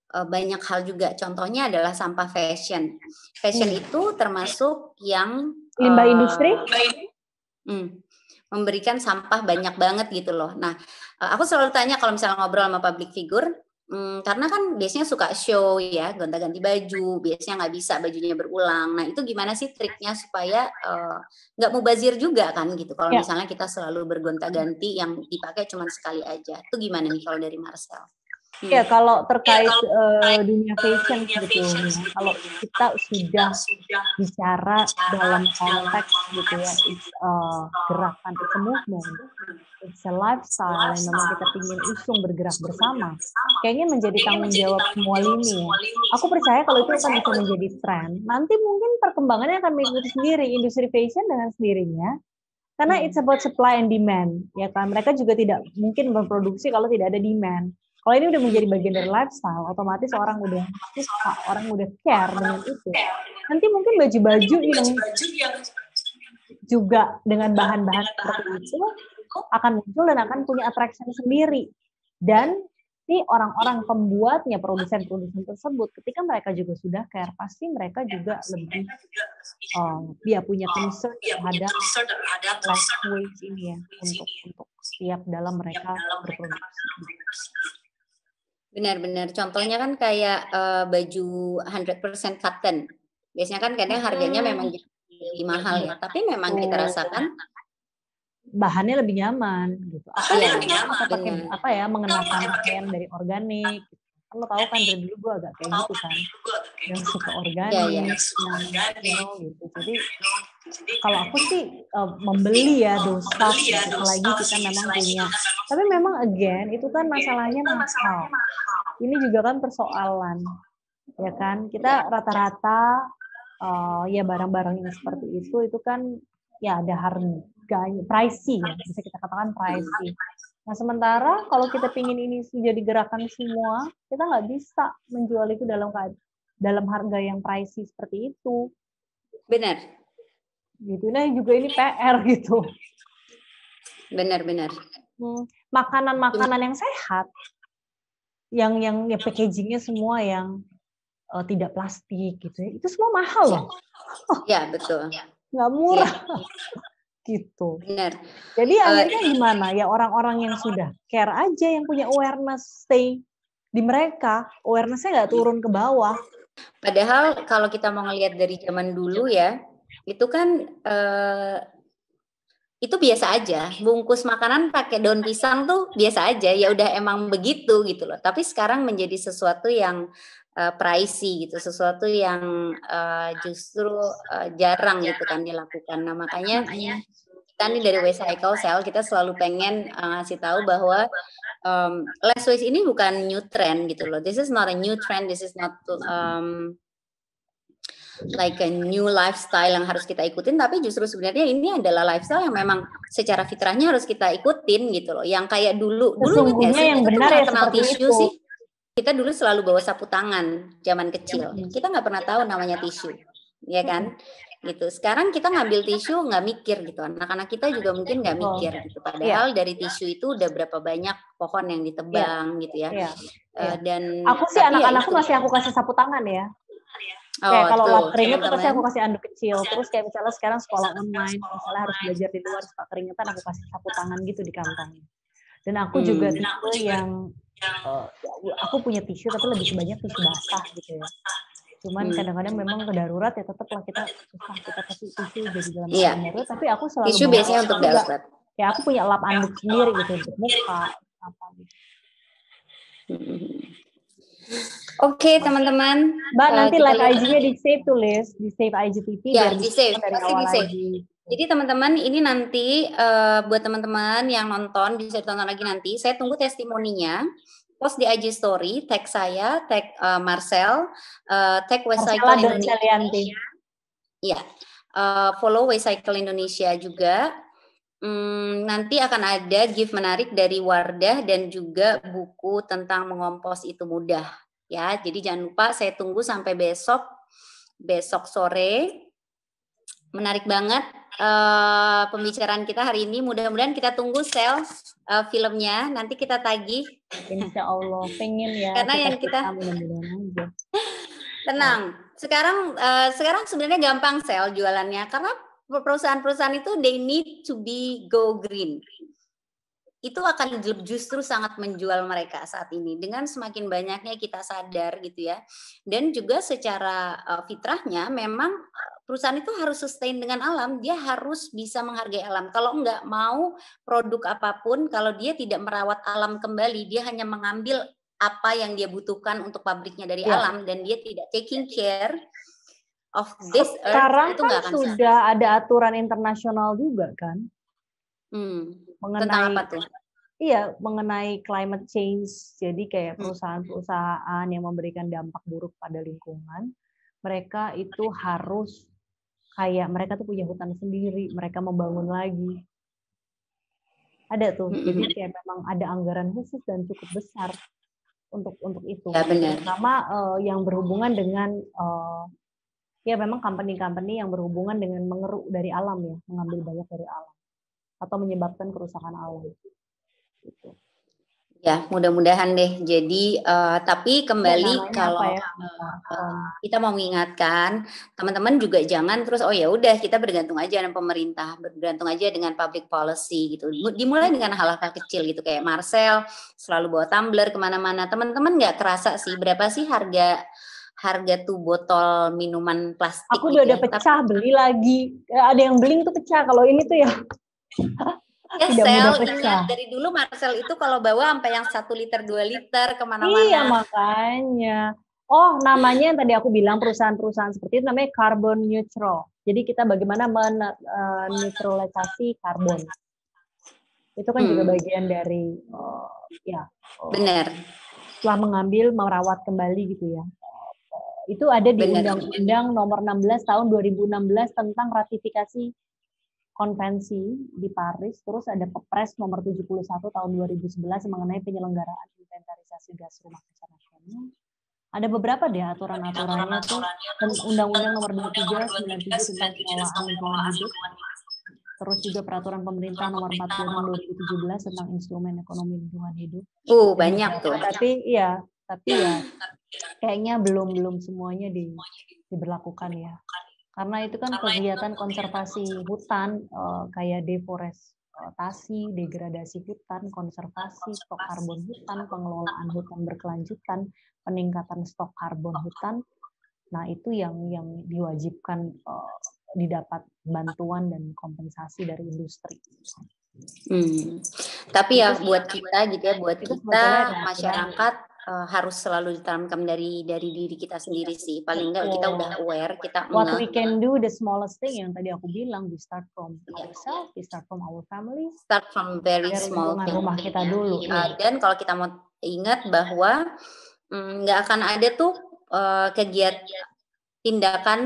banyak hal juga. Contohnya adalah sampah fashion. Fashion itu termasuk yang limbah industri. Memberikan sampah banyak banget gitu loh. Nah, aku selalu tanya kalau misalnya ngobrol sama public figure, karena kan biasanya suka show ya, gonta-ganti baju, biasanya nggak bisa bajunya berulang. Nah, itu gimana sih triknya supaya nggak mubazir juga kan gitu. Kalau misalnya kita selalu bergonta-ganti yang dipakai cuma sekali aja. Itu gimana nih kalau dari Marcel? Ya, kalau terkait dunia fashion sebetulnya, kalau kita sudah bicara dalam konteks gitu ya, gerakan, it's a movement, it's a lifestyle yang memang kita ingin usung bergerak bersama, kayaknya menjadi tanggung jawab semua lini ya. Aku percaya kalau itu akan bisa menjadi tren, nanti mungkin perkembangannya akan mengikuti sendiri, industri fashion dengan sendirinya, karena it's about supply and demand, ya kan. Mereka juga tidak mungkin memproduksi kalau tidak ada demand. Kalau ini udah menjadi bagian dari lifestyle, otomatis orang udah suka, orang udah care dengan itu. Nanti mungkin baju-baju yang juga dengan bahan-bahan seperti itu akan muncul dan akan punya attraction sendiri. Dan pasti orang-orang pembuatnya, produsen-produsen tersebut, ketika mereka juga sudah care, pasti mereka juga lebih dia punya concern terhadap less waste ini ya, untuk siap dalam mereka berproduksi. Benar-benar. Contohnya kan kayak baju 100% cotton. Biasanya kan kadang harganya memang lebih mahal ya, tapi memang kita rasakan bahannya lebih nyaman gitu. Apa pakai benar. apa ya, mengenakan pakaian dari organik. Kan lo tahu kan dari dulu gue agak kayak gitu kan, yang suka organik, gitu. Jadi kalau aku sih membeli ya those stuff, apalagi kita memang punya. Tapi memang again itu kan masalahnya mahal. Ini juga kan persoalan, ya kan? Kita rata-rata ya barang-barang yang seperti itu kan ya ada harganya, pricey ya, bisa kita katakan pricey. Nah sementara kalau kita pingin ini jadi gerakan semua, kita nggak bisa menjual itu dalam harga yang pricey seperti itu. Benar. Gitu. Nah juga ini PR gitu. Benar-benar. Makanan-makanan yang sehat, yang ya packagingnya semua yang tidak plastik gitu ya, itu semua mahal loh. Ya betul. Nggak murah. Gitu. Benar. Jadi akhirnya gimana? Ya orang-orang yang sudah care aja, yang punya awareness stay di mereka, awareness-nya nggak turun ke bawah. Padahal kalau kita mau ngelihat dari zaman dulu ya, itu kan itu biasa aja. Bungkus makanan pakai daun pisang tuh biasa aja. Ya udah emang begitu gitu loh. Tapi sekarang menjadi sesuatu yang pricey gitu, sesuatu yang justru jarang gitu kan dilakukan. Nah makanya kita nih dari Recycle Cell kita selalu pengen ngasih tahu bahwa less waste ini bukan new trend gitu loh. This is not a new trend. This is not like a new lifestyle yang harus kita ikutin, tapi justru sebenarnya ini adalah lifestyle yang memang secara fitrahnya harus kita ikutin gitu loh. Yang kayak dulu ingat sih yang kita benar tuh ya kenal seperti tisu itu. sih. Kita dulu selalu bawa sapu tangan zaman kecil. Kita nggak pernah tahu namanya tisu, ya kan? Gitu. Sekarang kita ngambil tisu nggak mikir gitu. Anak-anak kita juga mungkin nggak mikir gitu. Padahal dari tisu itu udah berapa banyak pohon yang ditebang gitu ya. Dan aku sih anak-anakku masih aku kasih sapu tangan ya. Kayak kalau lap keringet tuh pasti aku kasih anduk kecil. Terus kayak misalnya sekarang sekolah online, misalnya harus belajar di luar suka keringetan, aku kasih sapu tangan gitu di kantong. Dan aku juga tipe yang aku punya tisu tapi lebih banyak tisu basah gitu ya. Cuman kadang-kadang memang kedarurat ya tetaplah kita susah, kita pasti tisu jadi dalam keadaan darurat. Tapi aku selalu tisu biasanya untuk darurat. Ya aku punya lap anduk sendiri gitu untuk muka apa gitu. Oke teman-teman. Mbak nanti live IG-nya di save tulis, di save IGTV ya, biar di save. dari awal lagi. Jadi teman-teman ini nanti buat teman-teman yang nonton bisa ditonton lagi nanti. Saya tunggu testimoninya. Post di IG story, tag saya, tag Marcel, tag Recycle Indonesia. Iya. Follow Recycle Indonesia juga. Nanti akan ada gift menarik dari Wardah dan juga buku tentang mengompos itu mudah. Ya, jadi jangan lupa saya tunggu sampai besok sore. Menarik banget pembicaraan kita hari ini. Mudah-mudahan kita tunggu filmnya. Nanti kita tagih. Insya Allah pengen ya. Karena yang kita tenang. Sekarang sebenarnya gampang jualannya karena perusahaan-perusahaan itu they need to go green. Itu akan justru sangat menjual mereka saat ini dengan semakin banyaknya kita sadar gitu ya. Dan juga secara fitrahnya memang perusahaan itu harus sustain dengan alam, dia harus bisa menghargai alam. Kalau enggak mau produk apapun, kalau dia tidak merawat alam kembali, dia hanya mengambil apa yang dia butuhkan untuk pabriknya dari alam dan dia tidak taking care of this earth. Sekarang itu kan sudah ada aturan internasional juga kan? Tentang apa tuh? Iya, mengenai climate change. Jadi kayak perusahaan-perusahaan yang memberikan dampak buruk pada lingkungan, mereka itu harus kayak mereka tuh punya hutan sendiri, mereka membangun lagi. Ada tuh, jadi kayak memang ada anggaran khusus dan cukup besar untuk itu. Ya, benar. Terutama yang berhubungan dengan ya memang company-company yang berhubungan dengan mengeruk dari alam ya, mengambil banyak dari alam atau menyebabkan kerusakan alam. Gitu. Ya, mudah-mudahan deh. Jadi, tapi Ya, kembali namanya apa kalau ya? kita mau mengingatkan teman-teman juga jangan terus oh ya udah kita bergantung aja dengan pemerintah, bergantung aja dengan public policy gitu. Dimulai dengan hal-hal kecil gitu kayak Marcel selalu bawa tumbler kemana-mana. Teman-teman nggak kerasa sih berapa sih harga harga tuh botol minuman plastik Aku gitu udah ya. pecah, beli lagi. Ada yang beling tuh pecah. Kalau ini tuh ya Ya tidak Sel, mudah ingat pecah. dari dulu Marcel itu kalau bawa sampai yang 1 liter 2 liter Iya, kemana-mana. makanya. Oh, namanya yang tadi aku bilang perusahaan-perusahaan seperti itu namanya carbon neutral. Jadi kita bagaimana menetralisasi karbon. Itu kan juga bagian dari ya Benar, setelah mengambil merawat kembali gitu ya. Itu ada di benar. Undang-Undang Nomor 16 Tahun 2016 tentang ratifikasi konvensi di Paris, terus ada Kepres Nomor 71 Tahun 2011 mengenai penyelenggaraan inventarisasi gas rumah kaca nasional. Ada beberapa deh aturan-aturannya tuh, Undang-Undang Nomor 2397 tentang pengelolaan lingkungan hidup, terus juga peraturan pemerintah Nomor 46 2017 tentang instrumen ekonomi lingkungan hidup. Banyak tuh. Tapi ya kayaknya belum semuanya diberlakukan ya. Karena itu kan kegiatan konservasi hutan kayak deforestasi, degradasi hutan, konservasi stok karbon hutan, pengelolaan hutan berkelanjutan, peningkatan stok karbon hutan. Nah, itu yang diwajibkan didapat bantuan dan kompensasi dari industri. Tapi ya buat kita gitu ya, buat kita masyarakat harus selalu ditanamkan dari diri kita sendiri sih. Paling enggak kita udah aware, kita What we can do, the smallest thing yang tadi aku bilang, we start from ourselves, we start from our family. Start from very small thing. Rumah kita dulu. Dan kalau kita mau ingat bahwa nggak akan ada tuh kegiatan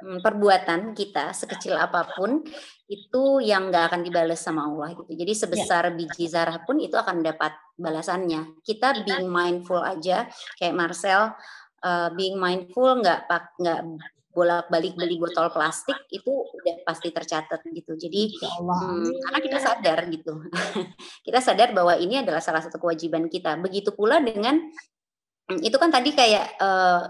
perbuatan kita sekecil apapun itu yang nggak akan dibalas sama Allah gitu. Jadi sebesar biji zarah pun itu akan dapat balasannya. Kita being mindful aja kayak Marcel, being mindful nggak bolak-balik beli botol plastik itu udah pasti tercatat gitu. Jadi karena kita sadar gitu, kita sadar bahwa ini adalah salah satu kewajiban kita. Begitu pula dengan itu kan tadi kayak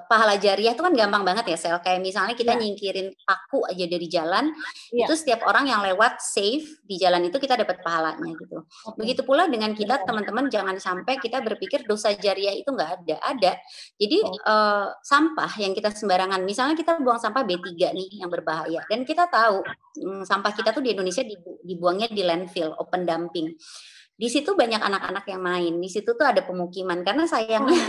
pahala jariah itu kan gampang banget ya Sel. Kayak misalnya kita nyingkirin paku aja dari jalan, itu setiap orang yang lewat safe di jalan itu kita dapat pahalanya gitu. Begitu pula dengan kita teman-teman, jangan sampai kita berpikir dosa jariah itu nggak ada. Jadi sampah yang kita sembarangan, misalnya kita buang sampah B3 nih yang berbahaya, dan kita tahu sampah kita tuh di Indonesia dibuangnya di landfill, open dumping. Di situ banyak anak-anak yang main, di situ tuh ada pemukiman, karena sayangnya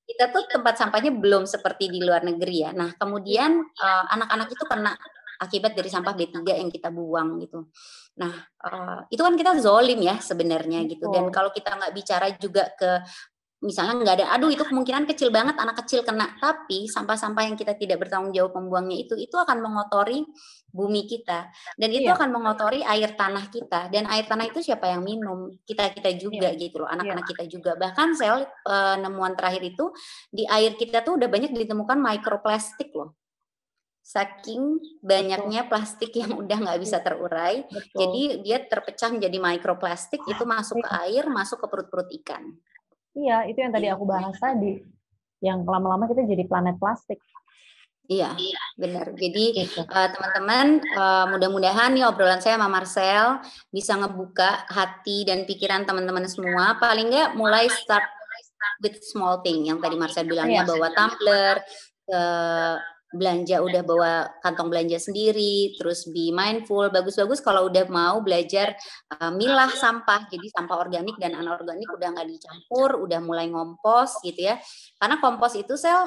kita tuh tempat sampahnya belum seperti di luar negeri ya. Nah, kemudian anak-anak itu kena akibat dari sampah B3 yang kita buang gitu. Nah, itu kan kita zolim ya sebenarnya gitu. Dan kalau kita nggak bicara juga ke misalnya nggak ada, aduh itu kemungkinan kecil banget anak kecil kena, tapi sampah-sampah yang kita tidak bertanggung jawab membuangnya itu akan mengotori bumi kita, dan itu akan mengotori air tanah kita, dan air tanah itu siapa yang minum? Kita juga gitu loh, anak-anak kita juga. Bahkan Sel, penemuan terakhir itu di air kita tuh udah banyak ditemukan mikroplastik loh. Saking banyaknya plastik yang udah nggak bisa terurai, jadi dia terpecah menjadi mikroplastik, itu masuk ke air, masuk ke perut-perut ikan. Iya, itu yang tadi aku bahas tadi. Yang lama-lama kita jadi planet plastik. Iya, benar. Jadi teman-teman, mudah-mudahan nih obrolan saya sama Marcel bisa ngebuka hati dan pikiran teman-teman semua. Paling nggak mulai start with small thing yang tadi Marcel bilangnya, bawa tumbler, belanja udah bawa kantong belanja sendiri, terus be mindful, bagus-bagus kalau udah mau belajar milah sampah, jadi sampah organik dan anorganik udah nggak dicampur, udah mulai ngompos gitu ya, karena kompos itu Sel,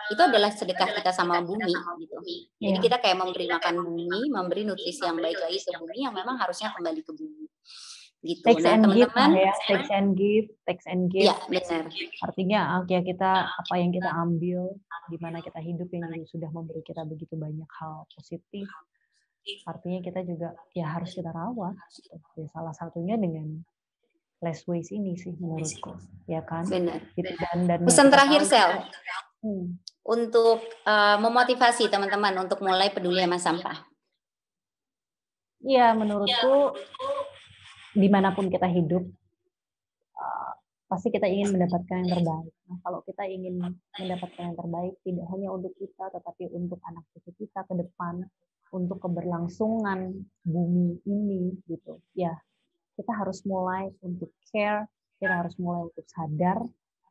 itu adalah sedekah kita sama bumi gitu, jadi kita kayak memberi makan bumi, memberi nutrisi yang baik lagi ke bumi yang memang harusnya kembali ke bumi. Gitu. Takes nah teman-teman ya, takes and give. Ya benar. Artinya ya kita apa yang kita ambil, gimana kita hidup yang juga sudah memberi kita begitu banyak hal positif. Artinya kita juga ya harus kita rawat. Ya, salah satunya dengan less waste ini sih menurutku, ya kan? Benar. Gitu, dan pesan terakhir Sel, untuk memotivasi teman-teman untuk mulai peduli sama sampah. Iya, menurutku dimanapun kita hidup, pasti kita ingin mendapatkan yang terbaik. Nah, kalau kita ingin mendapatkan yang terbaik, tidak hanya untuk kita, tetapi untuk anak cucu kita ke depan, untuk keberlangsungan bumi ini, gitu. Ya, kita harus mulai untuk care, kita harus mulai untuk sadar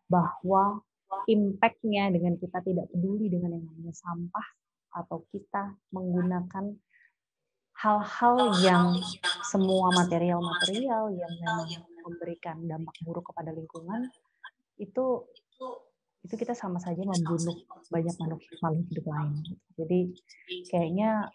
bahwa impact-nya dengan kita tidak peduli dengan yang namanya sampah, atau kita menggunakan hal-hal yang semua material-material yang memang memberikan dampak buruk kepada lingkungan, itu kita sama saja membunuh banyak makhluk hidup lain. Jadi kayaknya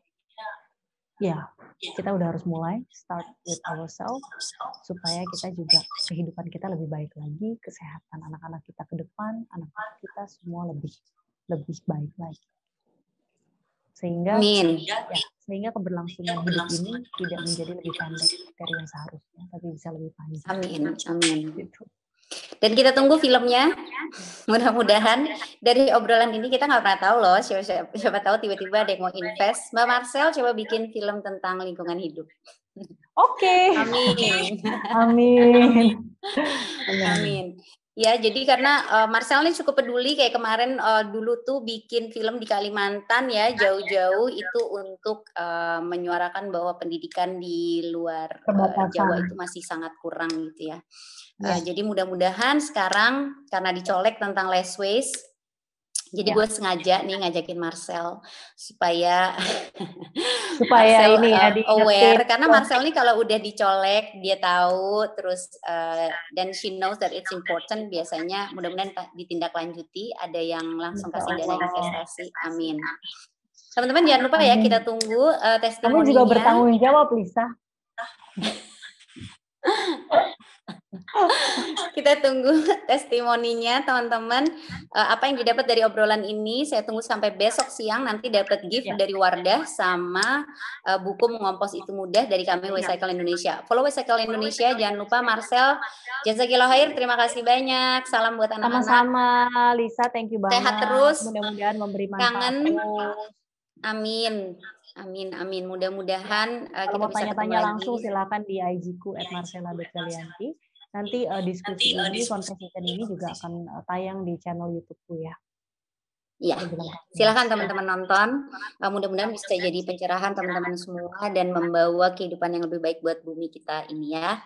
ya kita udah harus mulai start with ourselves supaya kita juga kehidupan kita lebih baik lagi, kesehatan anak-anak kita ke depan, anak-anak kita semua lebih baik lagi. Sehingga sehingga keberlangsungan hidup ini tidak menjadi lebih pendek dari yang seharusnya, tapi bisa lebih panjang. Amin. Gitu. Dan kita tunggu filmnya. Mudah-mudahan dari obrolan ini kita nggak pernah tahu loh, siapa tahu tiba-tiba ada yang mau invest. Mbak Marcel coba bikin film tentang lingkungan hidup. Oke. Amin. Amin. Ya, jadi karena Marcel ini cukup peduli, kayak kemarin dulu tuh bikin film di Kalimantan ya, jauh-jauh itu untuk menyuarakan bahwa pendidikan di luar Jawa itu masih sangat kurang gitu ya. Jadi mudah-mudahan sekarang karena dicolek tentang less waste, jadi gue sengaja nih ngajakin Marcel supaya Marcel ini aware, karena Marcel nih kalau udah dicolek dia tahu, terus dan she knows that it's important, biasanya mudah-mudahan ditindaklanjuti, ada yang langsung kasih dana investasi. Amin. Teman-teman jangan lupa ya, kita tunggu testimoninya. Kamu juga bertanggung jawab, Lisa. Kita tunggu testimoninya teman-teman, apa yang didapat dari obrolan ini. Saya tunggu sampai besok siang, nanti dapat gift dari Wardah sama buku Mengompos Itu Mudah dari kami Recycle Indonesia. Follow Recycle Indonesia, jangan lupa. Marcel, jazakillah khair, terima kasih banyak, salam buat anak-anak. Sama-sama Lisa, thank you banget. Sehat terus, mudah-mudahan memberi manfaat terus. Amin. Mudah-mudahan kita bisa tanya-tanya langsung silakan di IG-ku @marcella.calianti. Nanti diskusi ini, conversation ini juga akan tayang di channel YouTube-ku ya. Iya, silakan teman-teman nonton. Mudah-mudahan bisa jadi pencerahan teman-teman semua dan membawa kehidupan yang lebih baik buat bumi kita ini ya.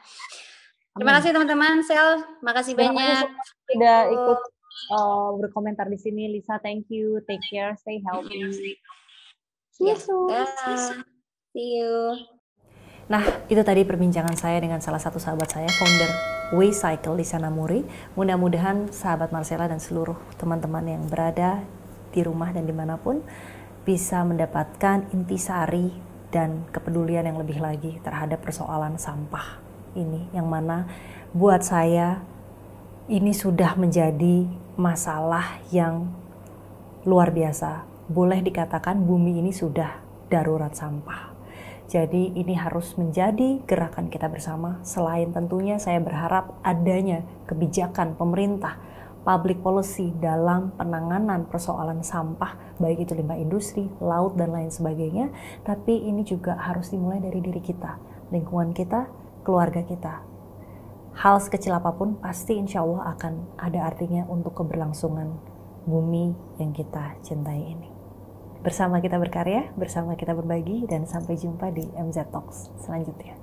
Terima kasih teman-teman. Sel, makasih banyak sudah ikut berkomentar di sini. Lisa, thank you. Take care, stay healthy. See you soon. See you. Nah, itu tadi perbincangan saya dengan salah satu sahabat saya, founder WeCycle, Lisa Namuri. Mudah-mudahan sahabat Marcella dan seluruh teman-teman yang berada di rumah dan dimanapun bisa mendapatkan intisari dan kepedulian yang lebih lagi terhadap persoalan sampah ini, yang mana buat saya ini sudah menjadi masalah yang luar biasa. Boleh dikatakan bumi ini sudah darurat sampah. Jadi ini harus menjadi gerakan kita bersama. Selain tentunya saya berharap adanya kebijakan pemerintah, public policy dalam penanganan persoalan sampah, baik itu limbah industri, laut, dan lain sebagainya. Tapi ini juga harus dimulai dari diri kita, lingkungan kita, keluarga kita. Hal sekecil apapun pasti insya Allah akan ada artinya untuk keberlangsungan bumi yang kita cintai ini. Bersama kita berkarya, bersama kita berbagi, dan sampai jumpa di MZ Talks selanjutnya.